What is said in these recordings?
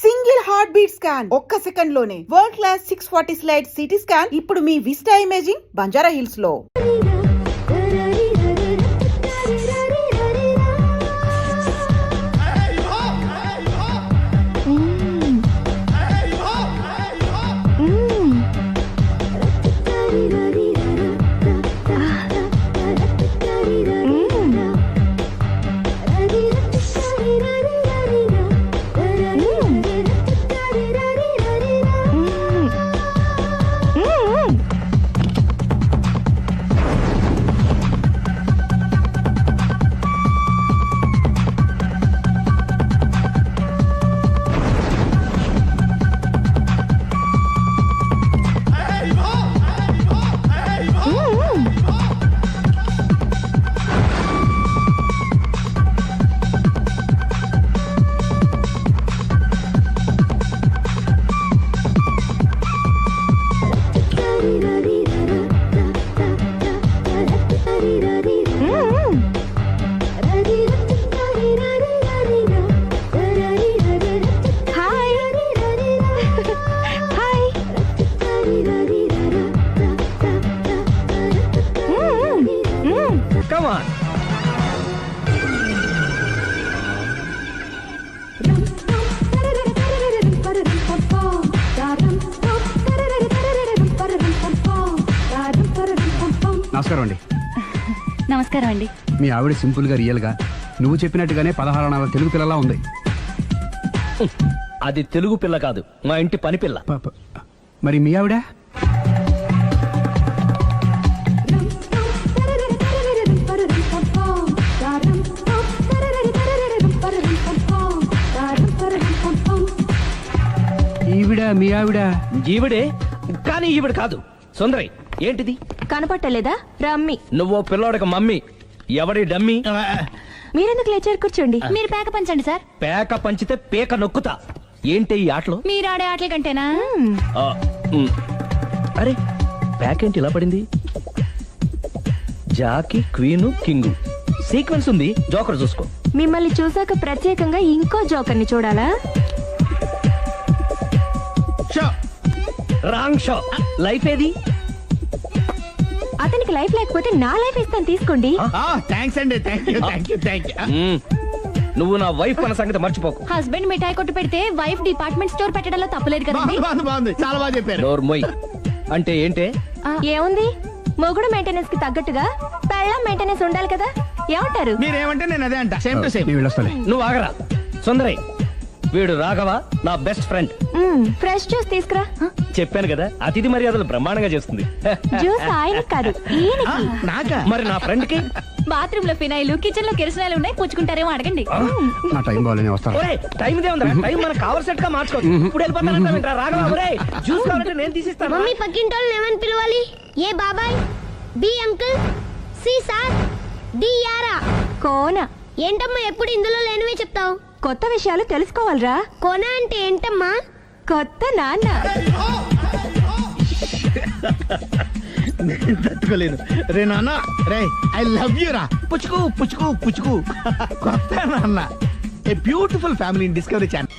Single heart beat scan ఒక్క second లోనే world class 640 slide CT scan ఇప్పుడు మీ vista imaging Banjara hills లో. Come on. నమస్కారం అండి. నమస్కారం అండి. మీ ఆవిడ సింపుల్ గా రియల్ గా నువ్వు చెప్పినట్టుగానే 16 అనాల తెలుగు పిల్లలా ఉంది. అది తెలుగు పిల్ల కాదు, మా ఇంటి పని పిల్ల. మరి మీ ఆవిడ? ఈవిడ మీ ఆవిడ? ఈవిడే, కానీ ఈవిడ కాదు. సుందరి, ఏంటిది కనపట్టలేదా? రమ్మి. నువ్వు పిల్లోడక మమ్మీ. ఎవడి డమ్మీ? మీరెందుకు లేచారు? కూర్చోండి. మీరు పేక పంచండి సార్. పేక పంచితే పేక నొక్కుతా. ఏంటి ఈ ఆటలు? మీరు ఆడే ఆటల కంటేనా? అరే, పేక ఏంటి ఇలా పడింది? జాకీ, క్వీను, కింగు సీక్వెన్స్ ఉంది. జోకర్ చూసుకో. మిమ్మల్ని చూసాక ప్రత్యేకంగా ఇంకో జోకర్ని చూడాలా? Wrong show. లైఫ్ ఏది? అతనికి లైఫ్ లేకపోతే నా లైఫ్ ఇస్తాను, తీసుకోండి. థ్యాంక్స్ అండి. నువ్వు నా వైఫ్ అన్న సంగతి మర్చిపోకు. హస్బెండ్ మిఠాయి కొట్టు పెడితే వైఫ్ డిపార్ట్మెంట్ స్టోర్ పెట్టడంలో తప్పలేదు కదండి. చాలా బాగా చెప్పారు. డోర్ మొయ్. అంటే ఏంటే? ఏముంది, మొగుడు మెయింటెనెన్స్ కి తగ్గట్టుగా పెళ్ళాం మెయింటెనెన్స్ ఉండాలి కదా. ఏమంటారు? మీరేమంటే నేను అదే అంట. Same to same. నువ్వు ఆగరా. సుందరి, వీడు రాఘవ, నా బెస్ట్ ఫ్రెండ్. ఫ్రెష్ జ్యూస్ తీసుకురా. చెప్పాను కదా, అతిథి మర్యాదలు బ్రహ్మాండంగా చేస్తుంది. జ్యూస్ ఆయన కాదు, ఈయనకి. మరి నా ఫ్రెండ్ కి? బాత్రూమ్ లో ఫినాయిల్, కిచెన్ లో కిరసనాయిలు ఉన్నాయి, పుచ్చుకుంటారేమో అడగండి. నా టైం బాగాలేని వస్తాను. టైం ఇదే ఉందా? టైం మనకు కావాల్సినట్టు గా మార్చుకోవచ్చు. ఇప్పుడు వెళ్ళిపోతానంటా రాఘవ. ఒరేయ్, జ్యూస్ కావాలంటే నేను తీసిస్తాను. మమ్మీ పక్కింటోళ్ళని ఏమని పిలవాలి? ఏ బాబాయ్, B uncle, C sir, D యారా. కోన. ఏంటమ్మా ఎప్పుడు ఇందులో లేనివే చెప్తావు? కొత్త విషయాలు తెలుసుకోవాలరా. కోన అంటే ఏంటమ్మా? కొత్త నాన్న. తట్టుకోలేదు రే నాన్న. రే ఐ లవ్ యూ రా. పుచ్చుకు పుచ్చుకు పుచ్చుకు. కొత్త నాన్న. A beautiful family in discovery channel.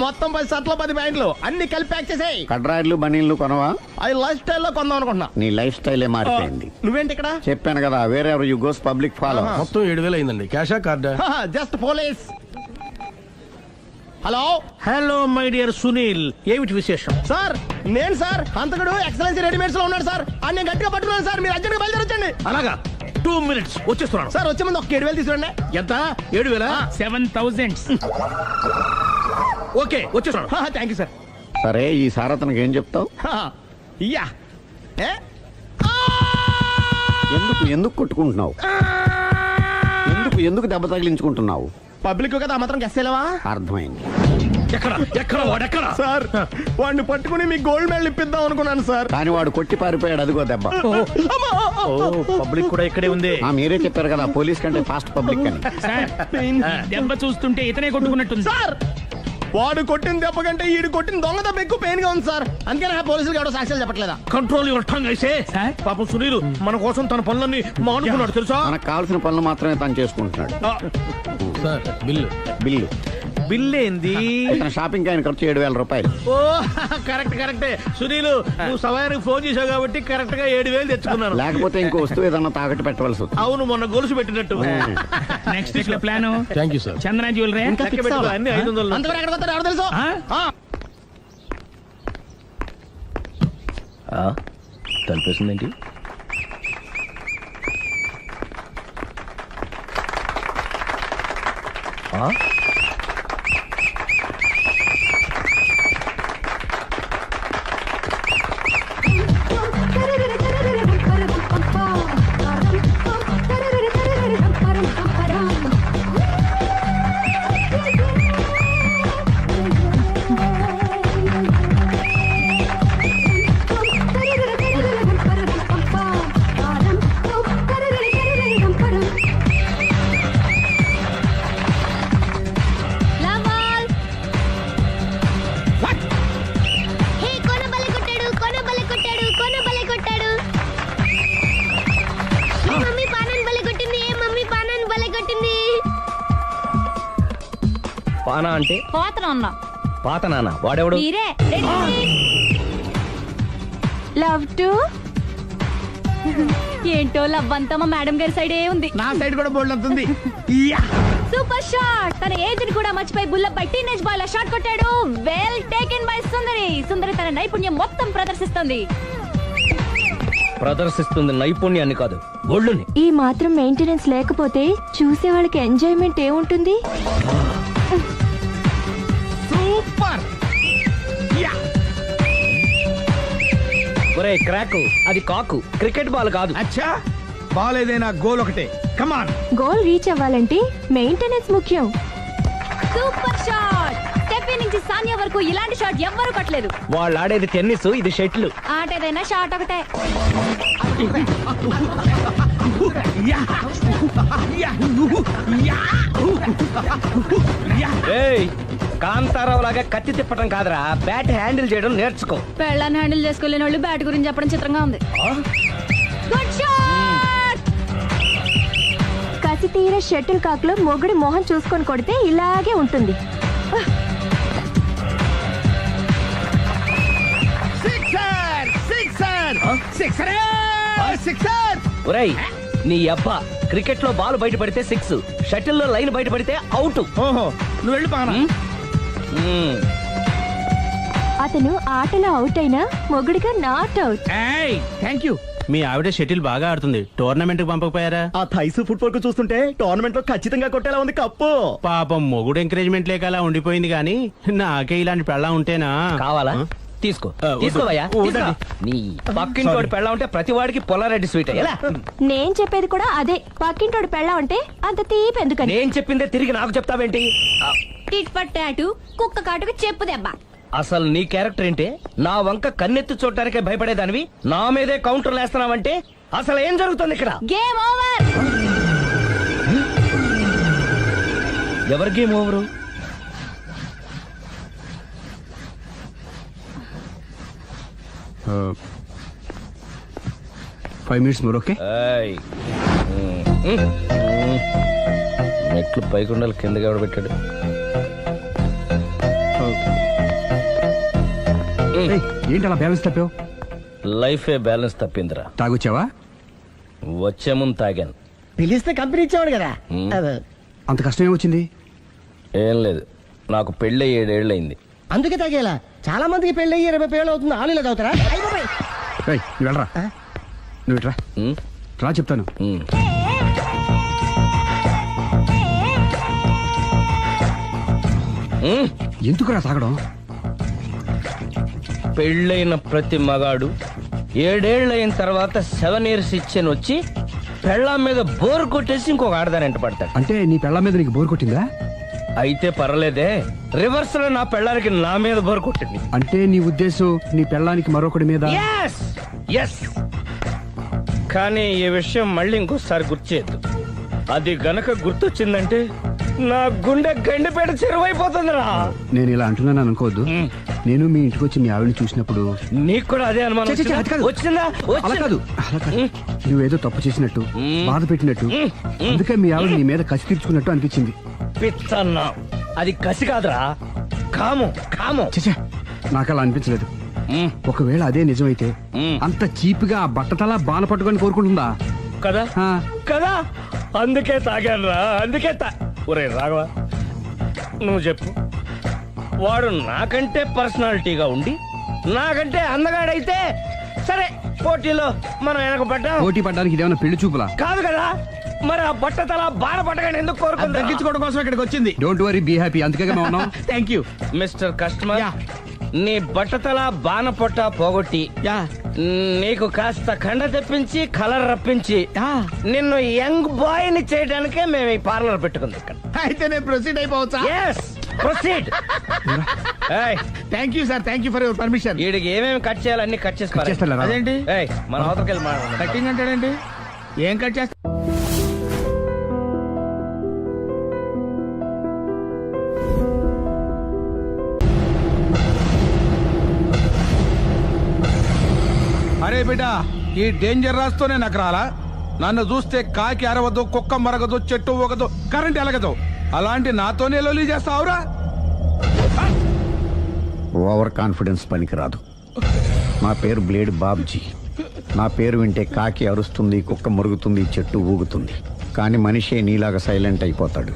మొత్తం 10 షర్ట్లు 10 ప్యాంట్లు అన్ని కలిపి ప్యాక్ చేసేయ్. కడ్రాయిలు బనీళ్లు కొనవా? అది లైఫ్ స్టైల్ లో కొందాం అనుకుంటున్నా. నీ లైఫ్ స్టైలే మారిపోయింది. నువ్వేంటి ఇక్కడ? చెప్పాను కదా, వేరే ఎవరు యు గోస్ పబ్లిక్ ఫాలో. మొత్తం 7,000 అయిందండి. క్యాషా కార్డా? Just police. Hello hello my dear Sunil, ఏమిటి విశేషం? సార్, నేను సార్ అంతకుడు ఎక్సలెన్సీ రెడీమేడ్స్ లో ఉన్నాడు సార్. అని నేను గట్టిగా పట్టుకున్నాను సార్. మీరు అర్జెంట్ గా బయలుదేరొచ్చండి. అలాగా, 2 minutes వచ్చేస్తున్నాను. సార్ వచ్చే ముందు ఒక 7,000 తీసుకురండి. ఎంత? 7,000? 7,000. ఓకే, వచ్చేస్తున్నాను. Thank you sir. సరే, ఈ సార్ అతనికి ఏం చెప్తావు? ఇయ్యా. ఎందుకు ఎందుకు కొట్టుకుంటున్నావు? ఎందుకు దెబ్బ తగిలించుకుంటున్నావు? పబ్లిక్ కదా, మాత్రం గెస్సేలేవా? అర్థమైంది. ఎక్కడ వాడెక్కడ? సార్, వాడిని పట్టుకుని మీకు గోల్డ్ మెడల్ ఇప్పిద్దాం అనుకున్నాను సార్. కానీ వాడు కొట్టి పారిపోయాడు. అదిగో దెబ్బ. పబ్లిక్ కూడా ఇక్కడే ఉంది. మీరే చెప్పారు కదా, పోలీస్ కంటే ఫాస్ట్ పబ్లిక్ అని. దెబ్బ చూస్తుంటే ఇతనే కొట్టుకున్నట్టుంది సార్. వాడు కొట్టిన దెబ్బ కంటే ఈడు కొట్టిన దొంగ దెబ్బ ఎక్కువ పెయిన్ గా ఉంది సార్. అందుకని పోలీసులు ఎవడో సాక్ష్యాలు చెప్పట్లేదా? కంట్రోల్ యువర్ టంగ్ అయితే. పాపం సునీల్ మన కోసం తన పనులన్నీ మానుకున్నాడు తెలుసా? మనకు కావాల్సిన పనులు మాత్రమే తను చేసుకుంటున్నాడు. Sir, bill. బిల్ ఏంది? ఇతను షాపింగ్ ఆయన ఖర్చు 7,000 రూపాయలు. ఓ కరెక్ట్ కరెక్టే సునీలు, నువ్వు సమయానికి ఫోన్ చేసావు కాబట్టి కరెక్ట్ గా 7,000 తెచ్చుకున్నాను. లేకపోతే ఇంకో వస్తువు ఏదన్నా తాకట్టు పెట్టవలసి వస్తుంది. అవును, మొన్న గొలుసు పెట్టినట్టు. నెక్స్ట్ వీక్ లో plan thank you sir. Chandana jewellery లెక్క పెట్టుకో, అన్ని 500. అంతవరకు ఎక్కడ పోతారో ఎవరు తెలుసు? తలిపేసిందేంటి? హే కోన బలే కొట్టాడు, కోన బలే కొట్టాడు, కోన బలే కొట్టాడు. ఏ మమ్మీ పానాన్ని బలే కొట్టింది, ఏ మమ్మీ పానాన్ని బలే కొట్టింది. పానా అంటే పోతన అన్న పాత నాన్న. వాడెవడు? మీరే లవ్ టు ఏంటో లవ్ అంతా మా మేడం గారి సైడే ఉంది. నా సైడ్ కూడా బోల్డ్ అవుతుంది. Super shot. తన ఏజ్ ని కూడా మర్చిపోయి బుల్లప్ బై టీనేజ్ బాయ్ లా షాట్ కొట్టాడు. Well taken by Sundari. Sundari తన నైపుణ్యం మొత్తం ప్రదర్శిస్తుంది. ప్రదర్శిస్తుంది నైపుణ్యాన్ని కాదు, ఒళ్ళుని. ఈ మాత్రం మెయింటెనెన్స్ లేకపోతే చూసే వాళ్ళకి ఎంజాయ్మెంట్ ఏముంటుంది? సూపర్. ఒరే క్రాకు, అది కాకు, క్రికెట్ బాల్ కాదు. అచ్చా, బాల్ ఏదైనా గోల్ ఒకటే. కమాన్. గోల్ రీచ్ అవ్వాలంటే మెయింటెనెన్స్ ముఖ్యం. Super shot. స్టెఫీ నుంచి సానియా వరకు ఇలాంటి షాట్ ఎవ్వరూ కొట్టలేదు. వాళ్ళు ఆడేది టెన్నిస్, ఇది షటిల్. ఆట ఏదైనా షాట్ ఒకటే. ఏయ్, కాంతారావు లాగా కత్తి తిప్పటం కాదురా, బ్యాట్ హ్యాండిల్ చేయడం నేర్చుకో. పెళ్ళాన్ని హ్యాండిల్ చేసుకోలేని వాళ్ళు బ్యాట్ గురించి చెప్పడం చిత్రంగా ఉంది. Good shot. కసి తీర షటిల్ కాక్ లో మొగుడి మొహం చూసుకొని కొడితే ఇలాగే ఉంటుంది. Sixer, sixer, sixer, sixer. ఒరేయ్ నీ అబ్బా, క్రికెట్ లో బాల్ బయట పడితే 6, షటిల్ లో లైన్ బయట పడితే అవుట్. ఓహో, నువ్వు వెళ్ళి పానా. అతను ఆటలో అవుట్ అయినా మొగుడిగా నాట్ అవుట్. Thank you. మీ ఆవిడ షటిల్ బాగా ఆడుతుంది, టోర్నమెంట్ కి పంపకపోయారా? ఆ థైస్ ఫుట్బాల్ కు చూస్తుంటే టోర్నమెంట్ లో ఖచ్చితంగా కొట్టేలా ఉంది కప్పు. పాపం మొగుడు ఎంకరేజ్మెంట్ లేక అలా ఉండిపోయింది గానీ నాకే ఇలాంటి పెళ్ళా ఉంటేనా. కావాలా? తీసుకో, తీసుకోవయ్యా. నీ పక్కింటోడి పెళ్ళ ఉంటే ప్రతి వాడికి పొలారెడ్డి స్వీట్. ఎలా? నేను చెప్పేది కూడా అదే. పక్కింటోడు పెళ్ళా ఉంటే అంత తీపి ఎందుకని? నేను చెప్పిందే తిరిగి నాకు చెప్తావేంటి? టిట్ పట్ టాటు, కుక్క కాటుకు చెప్పు దెబ్బ. అసలు నీ క్యారెక్టర్ ఏంటి? నా వంక కన్నెత్తి చూడటానికే భయపడేదానివి నా మీదే కౌంటర్లు వేస్తున్నావంటే అసలు ఏం జరుగుతుంది ఇక్కడ? Game over. ఎవరి game over? 5 minutes more, okay? ఏయ్. మెట్లు పైకుండలు కిందకి ఎవడ పెట్టాడు? ఏంటి అలా బ్యాలెన్స్ తప్పావు? లైఫే బ్యాలెన్స్ తప్పిందిరా. తాగొచ్చావా? వచ్చే ముందు తాగాను. పిలిస్తే కంపెనీ ఇచ్చేవాడు కదా. అంత కష్టం ఏమొచ్చింది? ఏం లేదు, నాకు పెళ్ళి 7 ఏళ్ళు అయింది. అందుకే తాగేలా. చాలా మందికి పెళ్లి 20 ఏళ్ళు అవుతుంది. ఆలీలో తాగుతారా? నువ్వు వెళ్ళరా, నువ్వు ఇట్రా రా చెప్తాను. ఎందుకురా తాగడం? పెళ్ళైన ప్రతి మగాడు 7 ఏళ్ళు అయిన తర్వాత 7 years ఇచ్చాను వచ్చి పెళ్ళాం మీద బోర్ కొట్టేసి ఇంకొక ఆడదానంట పడతాడు. అంటే నీ పెళ్ళ మీద నీకు బోర్ కొట్టిందా? అయితే పర్లేదే, రివర్స్ లో నా పెళ్ళానికి నా మీద బోర్ కొట్టింది. అంటే నీ ఉద్దేశం నీ పెళ్ళానికి మరొకటి మీద? Yes! Yes! కానీ ఈ విషయం మళ్ళీ ఇంకోసారి గుర్తు చేయద్దు. అది గనక గుర్తొచ్చిందంటే నా గుండె గండిపేట చెరువైపోతుందిరా. నేను ఇలా అంటున్నాను అనుకోవద్దు. నేను మీ ఇంటికి వచ్చి మీ ఆవిడని చూసినప్పుడు నీకు కూడా అదే అనుమానం ఛీ, ఛీ, అది కాదు. వచ్చిందా? అలా కాదు, అలా కాదు. నువ్వేదో తప్పు చేసినట్టు, బాధ పెట్టినట్టు, అందుకే మీ ఆవిడ నీ మీద కసి తీర్చుకున్నట్టు అనిపించింది. పిచ్చన్నా, అది కసి కాదురా, కామం కామం. చచ్చా నాకు అలా అనిపించలేదు. ఒకవేళ అదే నిజమైతే అంత చీప్ గా బట్టతలా బాన పట్టుకొని కోరుకుంటుందా? కదా ఆ. కదా, అందుకే తాగాను రా, అందుకే ఒరే రాఘవ, నువ్వు చెప్పు, వాడు నాకంటే పర్సనాలిటీగా ఉండి నాకంటే అందగాడైతే సరే, పోటీలో మనం వెనక పడ్డాం. పోటీ పడ్డానికి ఇదేమన్నా పెళ్లి చూపులా? కాదు కదా, మరి ఆ బట్టతల బాన పట్టగానే ఎందుకు కోరుకుందా? తగ్గించుకోవడం కోసం ఇక్కడికి వచ్చింది. Don't worry, be happy. అందుకే మేము ఉన్నాం. Thank you. మిస్టర్ కస్టమర్, నీ బట్టతల బాన పొట్ట పోగొట్టి నీకు కాస్త కండ తెప్పించి కలర్ రప్పించి నిన్ను యంగ్ బాయ్ ని చేయడానికే మేము ఈ పార్లర్ పెట్టుకుంది ఇక్కడ. అయితే నేను ప్రొసీడ్ అయిపోవచ్చా? Yes, proceed. ఏయ్, thank you sir, thank you for your permission. వీడికి ఏమేమి కట్ చేయాలి అన్ని కట్ చేసి పారేయ్. చేస్తారా? అదేంటి ఏయ్, మన అవతలకి వెళ్ళి మాట్లాడదాం. కటింగ్ అంటాడేంటి? ఏం కట్ చేస్తా? అరే బిడ్డ, ఈ డేంజర్ రాస్తూనే నాకు రాలా? నన్ను చూస్తే కాకి అరవదు, కుక్క మరగదు, చెట్టు ఊగదు, కరెంట్ ఎలగదు. అలాంటి నాతోనే లొలి చేస్తావురా? ఓవర్ కాన్ఫిడెన్స్ పనికిరాదు. నా పేరు బ్లేడ్ బాబ్జీ. నా పేరు వింటే కాకి అరుస్తుంది, కుక్క మురుగుతుంది, చెట్టు ఊగుతుంది. కానీ మనిషే నీలాగా సైలెంట్ అయిపోతాడు.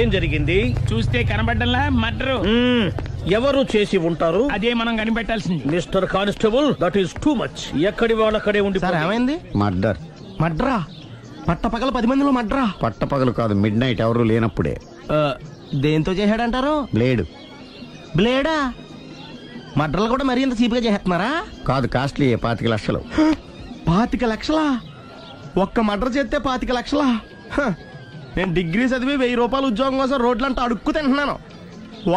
ఏం జరిగింది? చూస్తే కనబడ్డంలా మర్డరు. ఎవరు చేసి ఉంటారు? అదే మనం కనిపెట్టాల్సింది. Mister constable, that is too much. ఎక్కడి వాళ్ళక్కడే ఉండి సార్ ఏమైంది? మర్డర్. మడ్రా? పట్ట పగల 10 మందిలో మడ్రా? పట్టపగలు కాదు, మిడ్ నైట్ ఎవరు లేనప్పుడే. దేంతో చేశాడంటారు? బ్లేడ్. బ్లేడా? మడ్రలు కూడా మరీ ఇంత చీప్ గా చేస్తున్నారా? కాదు, కాస్ట్లీ 25 లక్షలు. 25 లక్షలా? ఒక్క మడ్ర చేస్తే 25 లక్షలా? హ, నేను డిగ్రీ చదివి 1000 రూపాయలు ఉద్యోగం కోసం రోడ్లంతా అడుక్కు తింటున్నాను.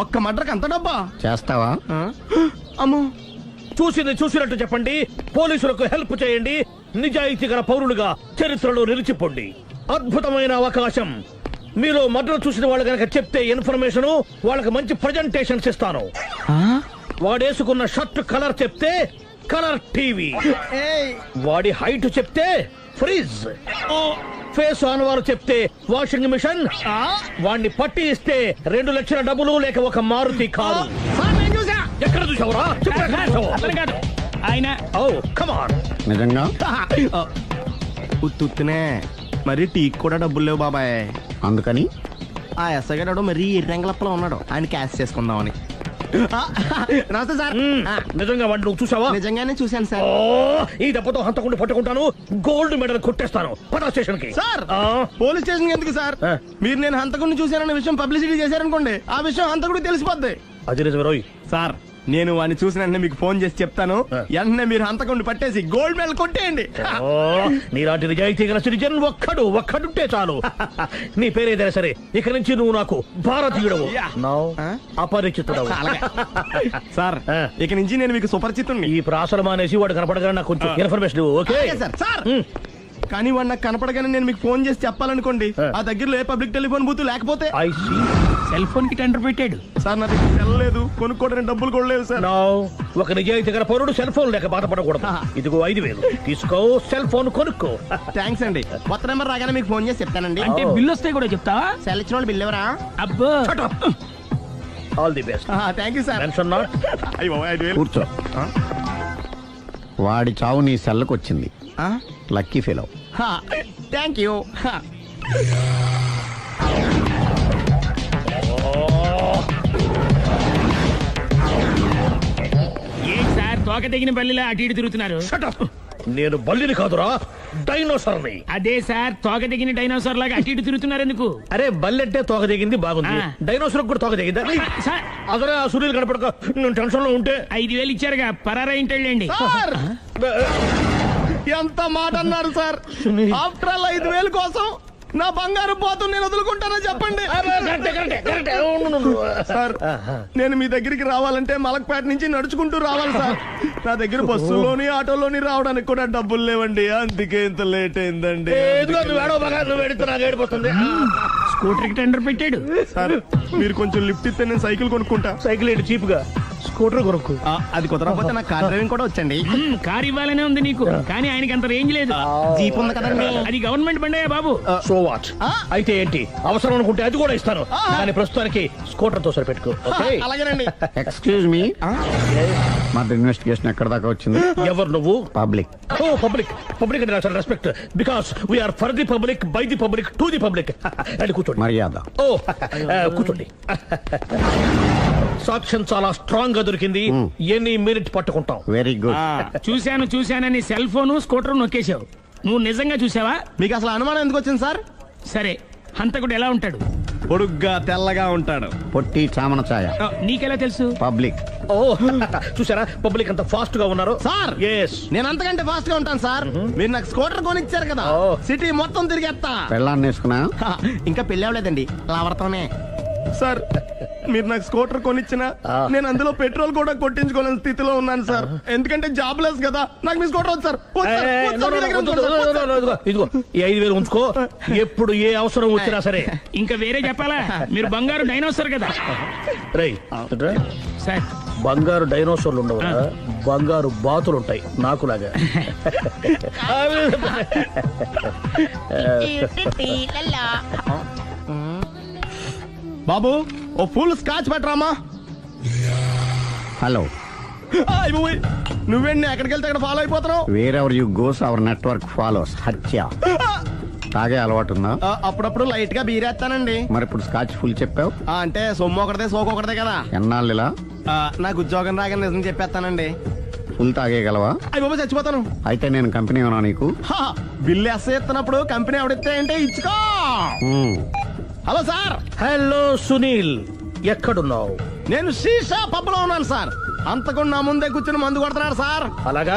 ఒక్క మడ్రకు అంత డబ్బా? చేస్తావా? అమ్మో, చూసింది చూసినట్టు చెప్పండి, పోలీసులకు హెల్ప్ చేయండి, నిజాయితీ గల పౌరులుగా చరిత్రలో నిలిచిపోండి. అద్భుతమైన అవకాశం. మీరు మర్డర్ చూసిన వాళ్ళు కనుక చెప్తే ఇన్ఫర్మేషన్, వాళ్ళకి మంచి ప్రజెంటేషన్స్ ఇస్తాను. వాడేసుకున్న షర్ట్ కలర్ చెప్తే కలర్ టీవీ, వాడి హైట్ చెప్తే ఫ్రిజ్, ఫేస్ ఆన్ వారు చెప్తే వాషింగ్ మిషన్, వాడిని పట్టి ఇస్తే 2 లక్షల డబ్బులు లేక ఒక మారుతి కారు. ఎక్కడ చూసావురా? అతను కాదు ఆయన. Oh come on. నిజంగా? ఉత్తునే మరి టీకి కూడా డబ్బులు లేవు బాబాయ్. అందుకని ఆ ఎస్ఐ గారు మరీ ఎర్రంగలప్పలో ఉన్నాడు, ఆయన క్యాష్ చేసుకుందామని. నమస్తే సార్. నిజంగా వాడిని నువ్వు చూసావా? నిజంగానే చూశాను సార్. ఈ దెబ్బతో హంతకుండా పట్టుకుంటాను, గోల్డ్ మెడల్ కొట్టేస్తాను. పటా స్టేషన్ కి. సార్, పోలీస్ స్టేషన్ ఎందుకు సార్? మీరు నేను హంతకుడిని చూశానన్న విషయం పబ్లిసిటీ చేశారనుకోండి, ఆ విషయం హంతకుడికి తెలిసిపోద్ది. అది నిజమే రోయ్. సార్, నేను వాడిని చూసిన వెంటనే మీకు ఫోన్ చేసి చెప్తాను. వెంటనే మీరు హంతకుడిని పట్టేసి గోల్డ్ మెడల్ కొట్టేయండి. నీలాంటి నిజాయితీ గల సిటిజన్ ఒక్కడుంటే చాలు. నీ పేరేదైనా సరే, ఇక నుంచి నువ్వు నాకు భారతీయుడవు, అపరిచితుడవు. సార్, ఇక నుంచి నేను మీకు సుపరిచితుణ్ణి. ఈ ప్రాసలు మానేసి వాడు కనపడగానే నాకు కొంచెం ఇన్ఫర్మేషన్ ఓకే? సార్, కానీ వాడు నాకు కనపడగానే నేను మీకు ఫోన్ చేసి చెప్పాలనుకోండి, ఆ దగ్గరలో ఏ పబ్లిక్ టెలిఫోన్ బూత్ లేకపోతే. సెల్ ఫోన్ కి టెండర్ పెట్టాడు. సార్, నా దగ్గర సెల్ లేదు, కొనుక్కోవడానికి డబ్బులు కూడా లేదు సార్. ఒక నిజాయితీ గల పౌరుడు సెల్ ఫోన్ లేక బాధపడకూడదు. ఇదిగో 5000 తీసుకో, సెల్ ఫోన్ కొనుక్కో. థ్యాంక్స్ అండి. కొత్త నెంబర్ రాగానే మీకు ఫోన్ చేసి చెప్తానండి. అంటే బిల్ వస్తే కూడా చెప్తావా? సెల్ ఇచ్చిన వాళ్ళు బిల్ ఎవరా? అబ్బో, all the best. Thank you sir. Tension not. కూర్చో. వాడి చావు నీ సెల్లకు వచ్చింది. Lucky fellow. Thank you. ఏంటి సార్ తోక తెగిన బల్లిలా అటు ఇటు తిరుగుతున్నారు? నేను బల్లిని కాదురా, డైనోసార్ని. అదే సార్, తోక తెగిన డైనోసార్ లాగా అటు ఇటు తిరుగుతున్నారు ఎందుకు? అరే, బల్లెట్టే తోక దిగింది బాగుంది, డైనోసార్ కూడా తోక దిగిందా? సార్, అదరే ఆ సూర్యులు కనపడక నేను టెన్షన్ లో ఉంటే 5000 ఇచ్చారుగా, పరారా ఇంటండి. ఎంత మాట అన్నారు సార్? ఆఫ్టర్ ఆల్ 5000 కోసం నా బంగారు పోతు నేను వదులుకుంటానో చెప్పండి. సార్ నేను మీ దగ్గరికి రావాలంటే మలక్పేట నుంచి నడుచుకుంటూ రావాలి సార్. నా దగ్గర బస్సులోని ఆటోలోని రావడానికి కూడా డబ్బులు లేవండి, అందుకే ఇంత లేట్ అయిందండి. స్కూటర్ కి టెండర్ పెట్టాడు. సార్ మీరు కొంచెం లిఫ్ట్ ఇస్తే నేను సైకిల్ కొనుక్కుంటా. సైకిల్ ఏంటి చీప్ గా, స్కూటర్ కొనుక్కు. అది కుదరకపోతే నాకు కార్ డ్రైవింగ్ కూడా వచ్చండి. కార్ ఇవ్వాలనే ఉంది నీకు, కానీ ఆయనకి అంత రేంజ్ లేదు. జీప్ ఉంది కదండి. అది గవర్నమెంట్ బండే బాబు. So what? అయితే ఏంటి, అవసరం అనుకుంటే అది కూడా ఇస్తాను, కానీ ప్రస్తుతానికి స్కూటర్ తో సరిపెట్టుకో. అలాగేనండి. ఎక్స్క్యూజ్ మీ, మర్డర్ ఇన్వెస్టిగేషన్ ఎక్కడ దాకా వచ్చింది? ఎవరు నువ్వు? పబ్లిక్. ఓ పబ్లిక్. పబ్లిక్ అంటే నాకు respect, because we are for the public, by the public, to the public. అది కూర్చోండి. మర్యాద. ఓ కూర్చోండి. సాక్ష్యం చాలా స్ట్రాంగ్ గా దొరికింది, ఎన్ని మినిట్ పట్టుకుంటాం. Very good. చూశానని సెల్ ఫోన్ స్కూటర్ నొక్కేశావు. నువ్వు నిజంగా చూసావా? మీకు అసలు అనుమానం ఎందుకు వచ్చింది సార్? సరే, హంతకుడు ఎలా ఉంటాడు? పొడుగ్గా తెల్లగా ఉంటాడు. పొట్టి చామన ఛాయ. నీకెలా తెలుసు? పబ్లిక్. ఓ చూసారా పబ్లిక్ అంత ఫాస్ట్ గా ఉన్నారు. సార్ ఎస్, నేను అంతకంటే ఫాస్ట్ గా ఉంటాను సార్. మీరు నాకు స్కూటర్ కొనిచ్చారు కదా, సిటీ మొత్తం తిరిగేస్తా. పెళ్ళాన్ని వేసుకున్నా? ఇంకా పెళ్లి అవ్వలేదండి, లావర్తోనే. సార్ మీరు నాకు స్కూటర్ కొనిచ్చిన నేను అందులో పెట్రోల్ కూడా కొట్టించుకోలేని స్థితిలో ఉన్నాను సార్. ఎందుకంటే జాబ్ లెస్ కదా, నాకు మీ స్కూటర్ వద్దు సార్. ఇదిగో ఈ 5,000 ఉంచుకో, ఎప్పుడు ఏ అవసరం వచ్చినా సరే. ఇంకా వేరే చెప్పాలా? మీరు బంగారు డైనోసార్ కదా. రై సార్, బంగారు డైనోసార్లు ఉండవు, బంగారు బాతులు ఉంటాయి నాకులాగా. బాబు ఓ ఫుల్ స్కాచ్ పెట్టరామా. హలో. నువ్వేండి ఎక్కడికి వెళ్తే అక్కడ ఫాలో అయిపోతున్నావు? Wherever you goes our network follows. హత్య. తాగే అలవాటు ఉందా? అప్పుడప్పుడు లైట్ గా బీరేస్తానండి. మరి ఇప్పుడు స్కాచ్ ఫుల్ చెప్పావు అంటే సొమ్ము ఒకటిదే సోకు ఒకటిదే కదా. ఎన్నాళ్ళు ఇలా? నాకు ఉద్యోగం రాగానే నిజం చెప్పేస్తానండి. ఫుల్ తాగేయగలవా? అయ్యి బాబు చచ్చిపోతాను. అయితే నేను కంపెనీ ఉన్నా నీకు? బిల్లు ఎస్ ఎత్తినప్పుడు కంపెనీ ఎవడితే అంటే ఇచ్చుకో. Hello sir. హలో సునీల్, ఎక్కడున్నావు? నేను శీషా పబ్లో ఉన్నాను సార్. అంతకుండా నా ముందే కూర్చుని మందు కొడుతున్నాడు సార్. అలాగా,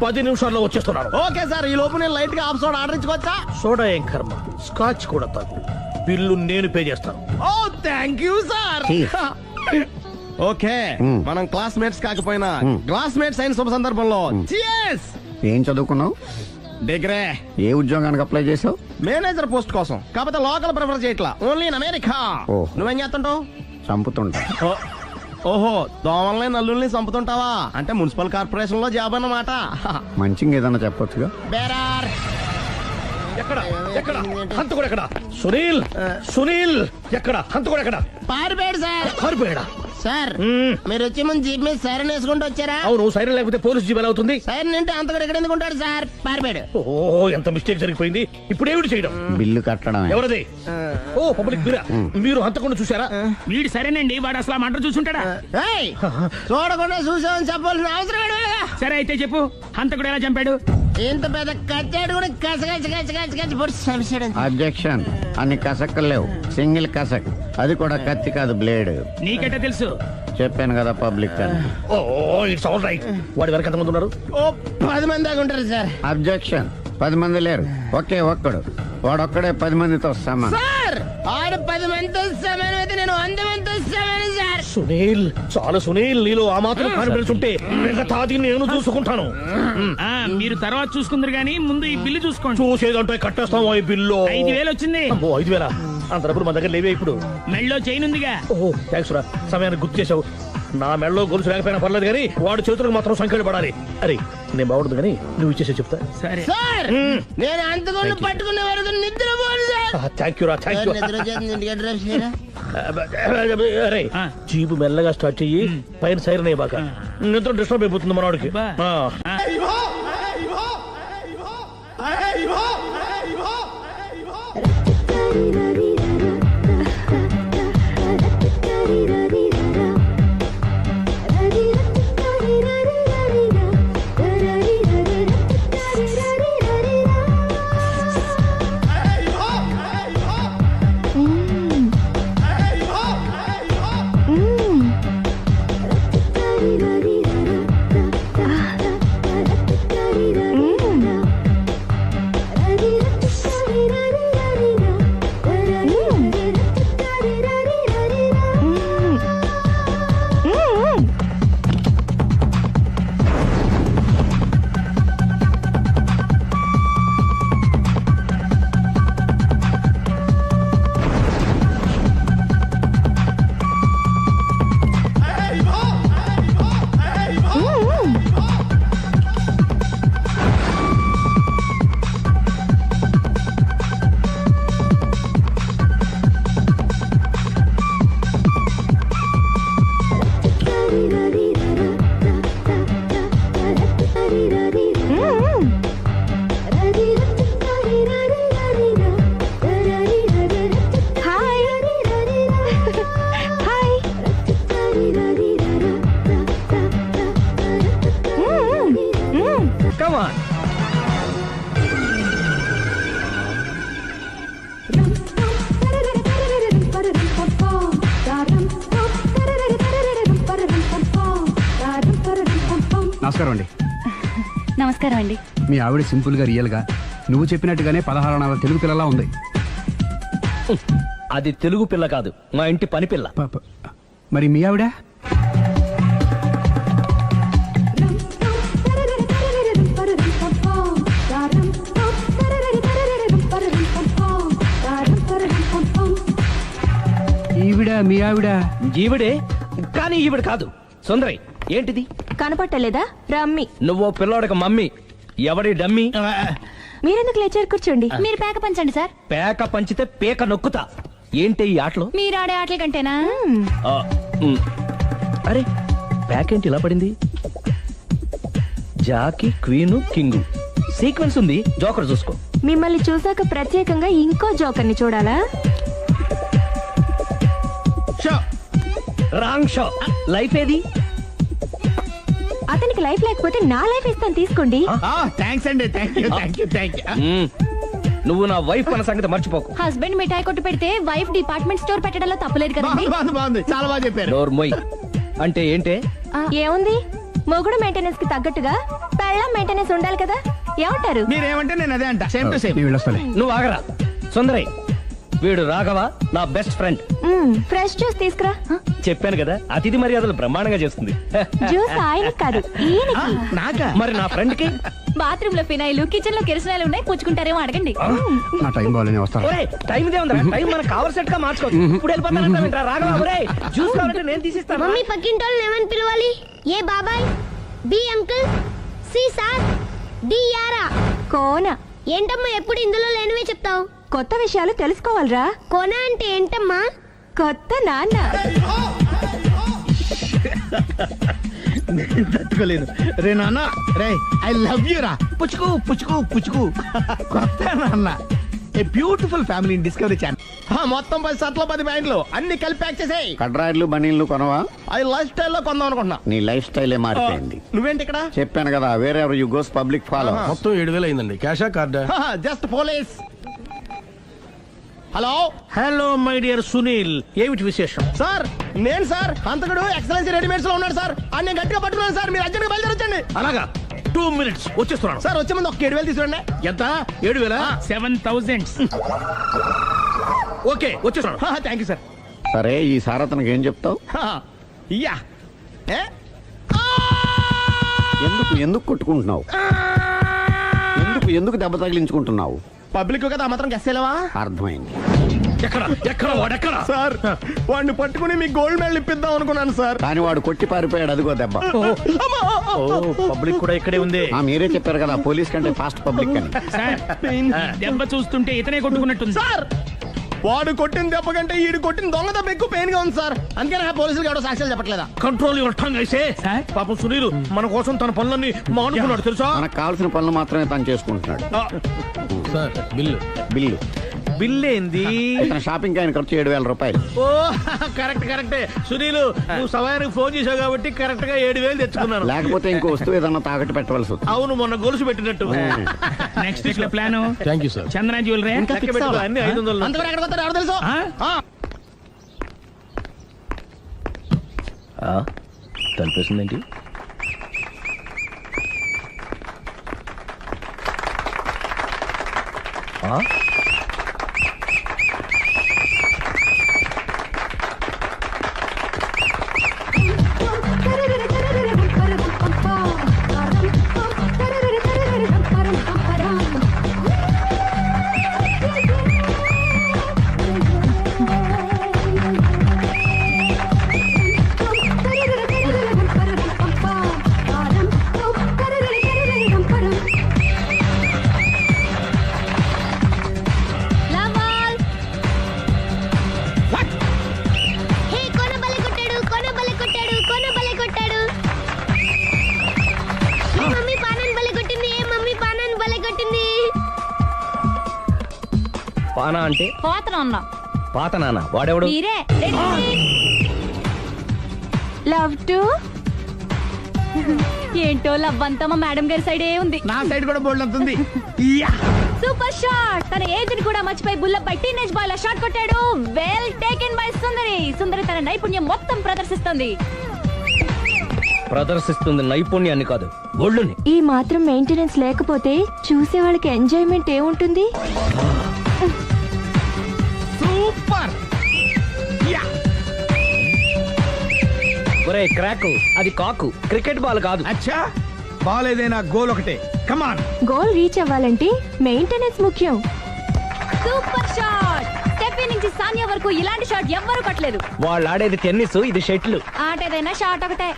10 నిమిషాల్లో వచ్చేస్తున్నాను. ఓకే సార్, ఈ లోపు నేను లైట్ గా హాఫ్ సోడా ఆర్డర్ ఇచ్చుకోవచ్చా? సోడా ఏం కర్మ, స్కాచ్ కూడా తాగు, బిల్లు నేను పే చేస్తాను. ఓ థ్యాంక్ యూ సార్. ఓకే, మనం క్లాస్మేట్స్ కాకపోయినా క్లాస్మేట్స్ అయిన శుభ సందర్భంలో cheers. ఏం చదువుకున్నావు? డిగ్రీ. ఏ ఉద్యోగానికి అప్లై చేసావు? మేనేజర్ పోస్ట్ కోసం, కాకపోతే లోకల్ ప్రిఫర్ చేయట్లా, ఓన్లీ ఇన్ అమెరికా. నువ్వేం చేస్తుంటావు? చంపుతుంటా. ఓహో, దోమల్ని నల్లుల్ని చంపుతుంటావా? అంటే మున్సిపల్ కార్పొరేషన్ లో జాబ్ అన్నమాట. మంచిగా ఏదన్నా చెప్పొచ్చుగా. బేరార్. ఎక్కడ ఎక్కడ హంతకుడు ఎక్కడ? సునీల్, సునీల్ ఎక్కడ? హంతకుడు ఎక్కడ? పారిపోయాడు సార్. పారిపోయాడా? సార్ మీరు వచ్చే ముందు జీప్ మీద సైరన్ వేసుకుంటూ వచ్చారా? అవును, సైరన్ లేకపోతే పోలీస్ జీప్ ఎలా అవుతుంది? సైరన్ అంటే అంతకుడు ఎక్కడ ఎందుకు ఉంటాడు సార్? పారిపోయాడు. ఓ ఎంత మిస్టేక్ జరిగిపోయింది. ఇప్పుడు ఏమిటి చేయడం? బిల్లు కట్టడం. ఎవరది? ఓ పబ్లిక్ బిరా. మీరు హంతకుండా చూసారా? వీడు సరేనండి, వాడు అసలు మంట చూసుంటాడా? చూడకుండా చూసామని చెప్పాల్సిన అవసరం లేదా? సరే అయితే చెప్పు, హంతకుడు ఎలా చంపాడు? ఇంత పెద్ద కచ్చాడు కూడా కసగచ్చి పొడి చంపేశాడు. అబ్జెక్షన్. అన్ని కసక్కలు లేవు, సింగిల్ కసక్, అది కూడా కత్తి కాదు, బ్లేడ్. నీకెట్టా తెలుసు? చెప్పాను కదా పబ్లిక్ అని. Oh it's all right. వాడి వరకు ఎంతమంది ఉన్నారు? ఓ 10 మంది దాకా ఉంటారు సార్. అబ్జెక్షన్. 10 మంది లేరు, ఒకే ఒక్కడు. వాడొక్కడే 10 మందితో సమానం. సార్ ఆడు 10 మందితో సమానం అయితే నేను 100 మందితో సమానం సార్. సునీల్, చాలా సునీల్, నీలో ఆ మాత్రం కాన్ఫిడెన్స్ ఉంటే మిగతాది నేను చూసుకుంటాను. మీరు తర్వాత చూసుకుందరు గానీ ముందు ఈ బిల్లు చూసుకోండి. చూసేదంటే కట్టేస్తాం ఈ బిల్లు. 5,000 వచ్చింది. 5,000? అంత డబ్బులు మన దగ్గర లేవే ఇప్పుడు. మెళ్ళో చైన్ ఉందిగా. ఓహో థ్యాంక్స్ రా, సమయానికి గుర్తు చేసావు. నా మెళ్ళలో గొలుసు లేకపోయినా పర్లేదు కానీ వాడి చేతులకు మాత్రం సంఖ్యలు పడాలి. అరే నేను బాగుండదు కానీ నువ్వు ఇచ్చేసే చెప్తా. సరే సార్, నేను అంతకుండా పట్టుకునే వరకు నిద్రపోను సార్. థ్యాంక్ యూ రా, థ్యాంక్ యూ. నిద్ర వచ్చేది, ఇంటికి డ్రైవ్ చేయరా? అరే జీబు మెల్లగా స్టార్ట్ చెయ్యి, పైన సైరన్ అయ్యి బాగా నిద్ర డిస్టర్బ్ అయిపోతుంది మనవాడికి. కమాన్. నమస్కారం అండి. నమస్కారం అండి. మీ ఆవిడ సింపుల్ గా రియల్ గా నువ్వు చెప్పినట్టుగానే 16 అణాల తెలుగు పిల్లలా ఉంది. అది తెలుగు పిల్ల కాదు, మా ఇంటి పని పిల్ల. మరి మీ ఆవిడ? ఈవిడ మీ ఆవిడ? ఈవిడే, కానీ ఈవిడ కాదు. సుందరి, ఏంటిది? కనపట్టలేదా? రమ్మి. నువ్వు పిల్లోడికి మమ్మీ, ఎవడి డమ్మీ? మీరెందుకు లేచారు? కూర్చోండి. మీరు పేక పంచండి సార్. పేక పంచితే పేక నొక్కుతా. ఏంటి ఈ ఆటలు? మీరు ఆడే ఆటల కంటేనా? ఆ, ఉమ్. అరే, పేక ఏంటి ఇలా పడింది? జాకీ, క్వీను, కింగు సీక్వెన్స్ ఉంది. జోకర్ చూసుకో. మిమ్మల్ని చూసాక ప్రత్యేకంగా ఇంకో జోకర్ని చూడాలా? Wrong show. లైఫ్ ఏది? అతనికి లైఫ్ లేకపోతే నా లైఫ్ ఇస్తాను, తీసుకోండి. థ్యాంక్స్ అండి. Thank you. నువ్వు నా వైఫ్ అన్న సంగతి మర్చిపోకు. హస్బెండ్ మిఠాయి కొట్టు పెడితే వైఫ్ డిపార్ట్మెంట్ స్టోర్ పెట్టడంలో తప్పలేదు కదండి. బాగుంది, చాలా బాగా చెప్పారు. డోర్ మొయ్. అంటే ఏంటే? ఏముంది, మొగుడు మెయింటెనెన్స్ కి తగ్గట్టుగా పెళ్ళం మెయింటెనెన్స్ ఉండాలి కదా. ఏమంటారు? మీరేమంటే నేను అదే అంట. Same to same. నేను వెళ్ళొస్తాలే. నువ్వు ఆగరా. సుందరై, వీడు రాఘవ, నా బెస్ట్ ఫ్రెండ్. ఫ్రెష్ జ్యూస్ తీసుకురా. చెప్పాను కదా, అతిథి మర్యాదలు బ్రహ్మాండంగా చేస్తుంది. జ్యూస్ ఆయనకి కాదు, ఈయనకి. నాకా? మరి నా ఫ్రెండ్ కి? బాత్రూమ్ లో ఫినాయిల్, కిచెన్ లో కిరసనాయిలు ఉన్నాయి, పుచ్చుకుంటారేమో అడగండి. నా టైం బాగాలేని వస్తాను. ఒరే, టైం ఇదే ఉందా? టైం మనకు కావలసినట్టు గా మార్చుకోవచ్చు. ఇప్పుడు వెళ్ళిపోతానంటా రాఘవ. ఒరే, జ్యూస్ కావాలంటే నేను తీసిస్తాను. మమ్మీ పక్కింటోళ్ళని ఏమని పిలవాలి? ఏ బాబాయ్, B uncle, C sir, D యారా. కోన. ఏంటమ్మా ఎప్పుడు ఇందులో లేనివే చెప్తావు? కొత్త విషయాలు తెలుసుకోవాలరా. కోన అంటే ఏంటమ్మా? కొత్త నాన్న. తట్టుకోలేదు. రే నాన్న, రే ఐ లవ్ యూ రా. పుచ్చుకు పుచ్చుకు పుచ్చుకు. కొత్త నాన్న. A beautiful family discovery channel. మొత్తం 10 షర్ట్లు 10 ప్యాంట్లు అన్ని కలిపి ప్యాక్ చేసేయ్. కడ్రాయిలు బనీళ్లు కొనవా? అది లైఫ్ స్టైల్లో కొందాం అనుకుంటున్నా. నీ లైఫ్ స్టైలే మారిపోయింది. నువ్వేంటి ఇక్కడ? చెప్పాను కదా, వేరే ఎవరు యు గోస్ పబ్లిక్ ఫాలో. మొత్తం 7,000 అయిందండి. క్యాషా కార్డా? Just police. Hello hello my dear Sunil, ఏమిటి విశేషం? సార్, నేను సార్ హంతకుడు ఎక్సలెన్సీ రెడీమేడ్స్ లో ఉన్నాడు సార్. అని నేను గట్టిగా పట్టుకున్నాను సార్. మీరు అర్జెంట్గా బయలుదేరొచ్చండి. అలాగా, 2 minutes వచ్చేస్తున్నాను. సార్ వచ్చే ముందు ఒక 7,000 తీసుకురండి. ఎంత? 7,000? 7,000. ఓకే, వచ్చేస్తున్నాను. Thank you sir. సరే, ఈ సార్ అతనికి ఏం చెప్తావు? ఇయ్యా. ఎందుకు కొట్టుకుంటున్నావు? ఎందుకు దెబ్బ తగిలించుకుంటున్నావు? పబ్లిక్ కదా మాత్రం గెస్సేలేవా? అర్థమైంది. ఎక్కడ వాడెక్కడ? సార్, వాడిని పట్టుకుని మీ గోల్డ్ మెడల్ ఇప్పిద్దాం అనుకున్నాను సార్. కానీ వాడు కొట్టి పారిపోయాడు. అదిగో దెబ్బ. పబ్లిక్ కూడా ఇక్కడే ఉంది. మీరే చెప్పారు కదా, పోలీస్ కంటే ఫాస్ట్ పబ్లిక్ అని. దెబ్బ చూస్తుంటే ఇతనే కొట్టుకున్నట్టుంది సార్. వాడు కొట్టిన దెబ్బ కంటే ఈడు కొట్టిన దొంగ దెబ్బ ఎక్కువ పెయిన్ గా ఉంది సార్. అందుకని పోలీసులు ఎవడో సాక్ష్యాలు చెప్పట్లేదా? కంట్రోల్ యువర్ టంగ్ అయితే. పాపం సునీల్ మన కోసం తన పనులన్నీ మానుకున్నాడు తెలుసా? మనకు కావాల్సిన పనులు మాత్రమే తను చేసుకుంటున్నాడు. Sir, bill. బిల్ ఏంది? ఇతను షాపింగ్ ఆయన ఖర్చు 7,000 రూపాయలు. ఓ కరెక్టే. సునీల్, నువ్వు సమయానికి ఫోన్ చేసావు కాబట్టి కరెక్ట్ గా 7,000 తెచ్చుకున్నాను. లేకపోతే ఇంకో వస్తువు ఏదన్నా తాకట్టు పెట్టవలసి వస్తుంది. అవును, మొన్న గొలుసు పెట్టినట్టు. నెక్స్ట్ వీక్ లో plan thank you sir. Chandra jewellery అన్ని 500. అంతవరకు ఎక్కడ పోతారు ఎవరు తెలుసు? తలిపేసిందేంటి? హే, కోన బలే కొట్టాడు. ఏ మమ్మీ పానాన్ని బలే కొట్టింది. పానా అంటే? పోతనన్నా. పాత నాన్న. వాడెవడు? మీరే. లవ్ టు ఏంటో లవ్వంతా మా మేడం గారి సైడే ఉంది. నా సైడ్ కూడా బోల్డ్ అవుతుంది. Super shot. తన ఏజ్ ని కూడా మర్చిపోయి బుల్లపై టీనేజ్ బాయ్ లా షాట్ కొట్టాడు. Well taken by Sundari. Sundari తన నైపుణ్యం మొత్తం ప్రదర్శిస్తుంది. ప్రదర్శిస్తుంది నైపుణ్యాన్ని కాదు, ఒళ్ళుని. ఈ మాత్రం మెయింటెనెన్స్ లేకపోతే చూసే వాళ్ళకి ఎంజాయ్మెంట్ ఏముంటుంది? సూపర్. ఒరే క్రాకు, అది కాకు, క్రికెట్ బాల్ కాదు. అచ్చా, బాల్ ఏదైనా గోల్ ఒకటే. కమాన్. గోల్ రీచ్ అవ్వాలంటే మెయింటెనెన్స్ ముఖ్యం. Super shot. స్టెఫీ నుంచి సానియా వరకు ఇలాంటి షాట్ ఎవ్వరూ కొట్టలేదు. వాళ్ళు ఆడేది టెన్నిస్, ఇది షటిల్. ఆట ఏదైనా షాట్ ఒకటే.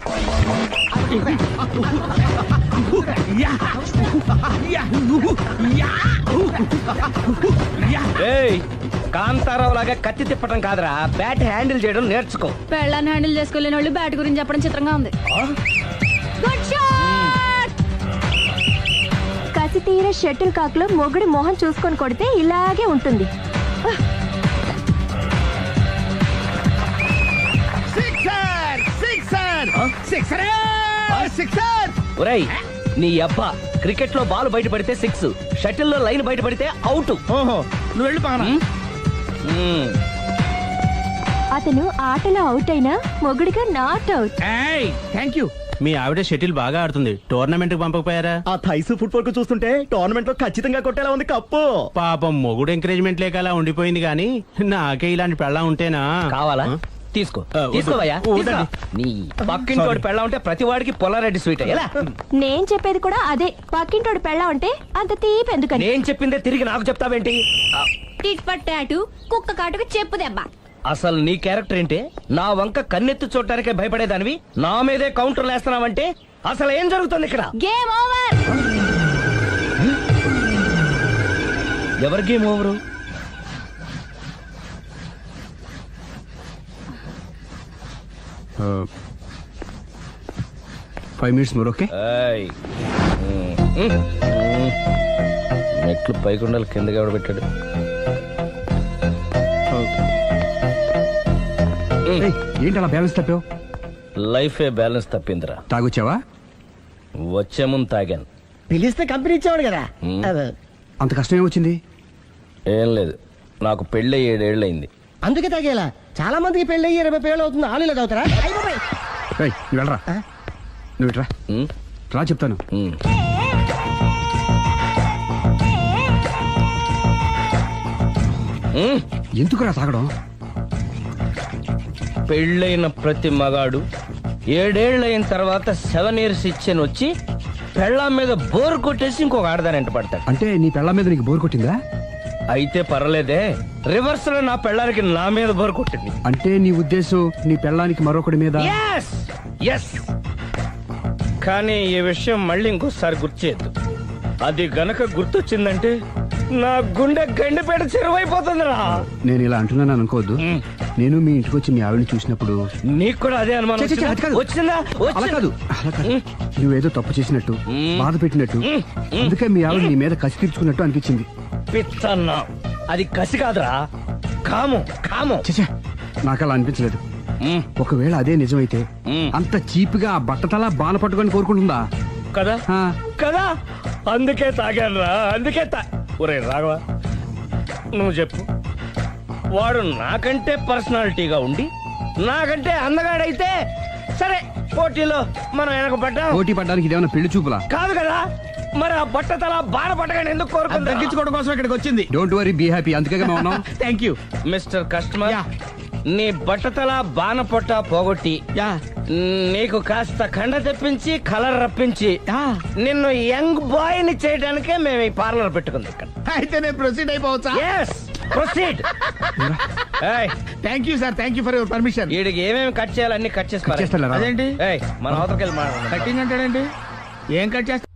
కాంతారావు లాగా కత్తి తిప్పటం కాదురా, బ్యాట్ హ్యాండిల్ చేయడం నేర్చుకో. పెళ్ళాన్ని హ్యాండిల్ చేసుకోలేని వాళ్ళు బ్యాట్ గురించి చెప్పడం చిత్రంగా ఉంది. Good shot. కసి తీర షటిల్ కాక్ లో మొగుడి మొహం చూసుకొని కొడితే ఇలాగే ఉంటుంది. ఒరేయ్ నీ అబ్బా, క్రికెట్ లో బాల్ బయట పడితే 6, షటిల్ లో లైన్ బయట పడితే అవుట్. ఓహో, నువ్వు వెళ్ళి పానా. అతను ఆటలో అవుట్ అయినా మొగుడిగా నాట్ అవుట్. Thank you. మీ ఆవిడ షటిల్ బాగా ఆడుతుంది, టోర్నమెంట్ కి పంపకపోయారా? ఆ థైస్ ఫుట్బాల్ కు చూస్తుంటే టోర్నమెంట్ లో ఖచ్చితంగా కొట్టేలా ఉంది కప్పు. పాపం మొగుడు ఎంకరేజ్మెంట్ లేక అలా ఉండిపోయింది గానీ నాకే ఇలాంటి పెళ్ళం ఉంటేనా. కావాలా? తీసుకో, తీసుకోవయ్యా. నీ పక్కింటోడి పెళ్ళ ఉంటే ప్రతి వాడికి పొలారెడ్డి స్వీట్. ఎలా? నేను చెప్పేది కూడా అదే. పక్కింటోడు పెళ్ళా ఉంటే అంత తీపి ఎందుకని. నేను చెప్పిందే తిరిగి నాకు చెప్తావేంటి? టిట్ పట్ టాటు, కుక్క కాటుకు చెప్పు దెబ్బ. అసలు నీ క్యారెక్టర్ ఏంటి? నా వంక కన్నెత్తి చూడటానికే భయపడేదానివి నా మీదే కౌంటర్ వేస్తున్నావంటే అసలు ఏం జరుగుతుంది ఇక్కడ? Game over. ఎవరి game over? 5 minutes more, okay? మెట్లు పైకుండలు కిందకి ఎవడ పెట్టాడు? ఏంటి అలా బ్యాలెన్స్ తప్పావు? లైఫే బ్యాలెన్స్ తప్పిందిరా. తాగొచ్చావా? వచ్చే ముందు తాగాను. పిలిస్తే కంపెనీ ఇచ్చేవాడు కదా. అంత కష్టం ఏమొచ్చింది? ఏం లేదు, నాకు పెళ్ళి 7 ఏళ్ళయింది. అందుకే తాగేలా. చాలా మందికి పెళ్ళి 20 ఏళ్ళు అవుతుంది. ఆలీలో తాగుతారా? నువ్వు వెళ్ళరా, నువ్వు ఇట్రా రా చెప్తాను. ఎందుకురా తాగడం? పెళ్ళైన ప్రతి మగాడు 7 ఏళ్ళైన తర్వాత 7 years ఇచ్చాను వచ్చి పెళ్ళాం మీద బోర్ కొట్టేసి ఇంకొక ఆడదానంట పడతాడు. అంటే నీ పెళ్ళాం మీద నీకు బోర్ కొట్టిందా? అయితే పర్లేదే, రివర్స్ లో నా పెళ్ళానికి నా మీద బోర్ కొట్టింది. అంటే నీ ఉద్దేశం నీ పెళ్ళానికి మరొకటి మీద? ఎస్. కానీ ఈ విషయం మళ్ళీ ఇంకోసారి గుర్తు చేయద్దు. అది గనక గుర్తొచ్చిందంటే నా గుండె గండిపేట చెరువైపోతుందిరా. నేను ఇలా అంటున్నాను అనుకోవద్దు. నేను మీ ఇంటికి వచ్చి మీ ఆవిడని చూసినప్పుడు నీకు కూడా అదే అనుమానం వచ్చిందా? అలా కాదు. నువ్వేదో తప్పు చేసినట్టు, బాధ పెట్టినట్టు, అందుకే మీ ఆవిడ నీ మీద కసి తీర్చుకున్నట్టు అనిపించింది. పిచ్చన్నా, అది కసి కాదురా, కాము. చచ్చా, నాకు అలా అనిపించలేదు. ఒకవేళ అదే నిజమైతే అంత చీప్ గా ఆ బట్టతలా బాణ పట్టుకొని కోరుకుంటుందా? కదా కదా, అందుకే తాగాను రా, అందుకే ఒరే రాఘవ, నువ్వు చెప్పు. వాడు నాకంటే పర్సనాలిటీగా ఉండి నాకంటే అందగాడైతే సరే, పోటీలో మనం వెనక పడ్డాం. పోటీ పడ్డానికి ఇదేమన్నా పెళ్లి చూపులా? కాదు కదా, మరి ఆ బట్టతల బాణ పట్టగానే ఎందుకు కోరుకుంది? తగ్గించుకోవడం కోసం ఇక్కడికి వచ్చింది. Don't worry, be happy. అందుకే మేము ఉన్నాం. Thank you mister customer. నీ బట్టతల బాణ పొట్ట పోగొట్టి నీకు కాస్త కండ తెప్పించి కలర్ రప్పించి నిన్ను యంగ్ బాయ్ ని చేయడానికే మేము ఈ పార్లర్ పెట్టుకుంది ఇక్కడ. అయితే నేను ప్రొసీడ్ అయిపోవచ్చా? yes proceed. Thank you sir, thank you for your permission. వీడికి ఏమేమి కట్ చేయాలి అన్ని కట్ చేసి చేస్తారా? అదేంటి మన అవతలకి వెళ్ళి మాట్లాడండి. కటింగ్ అంటాడండి? ఏం కట్ చేస్తా?